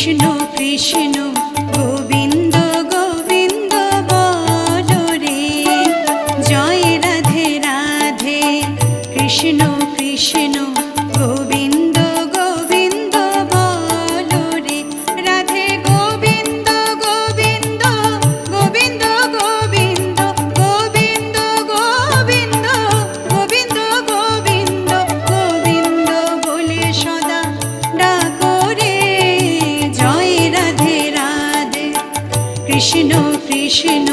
কৃষ্ণ কৃষ্ণ গোবিন্দ গোবিন্দ বলো রে, জয় রাধে রাধে কৃষ্ণ কৃষ্ণ গোবিন্দ গোবিন্দ বলো রে, রাধে গোবিন্দ গোবিন্দ গোবিন্দ গোবিন্দ গোবিন্দ গোবিন্দ গোবিন্দ গোবিন্দ গোবিন্দ বলে সদা ডাকো রে, জয় রাধে রাধে কৃষ্ণ কৃষ্ণ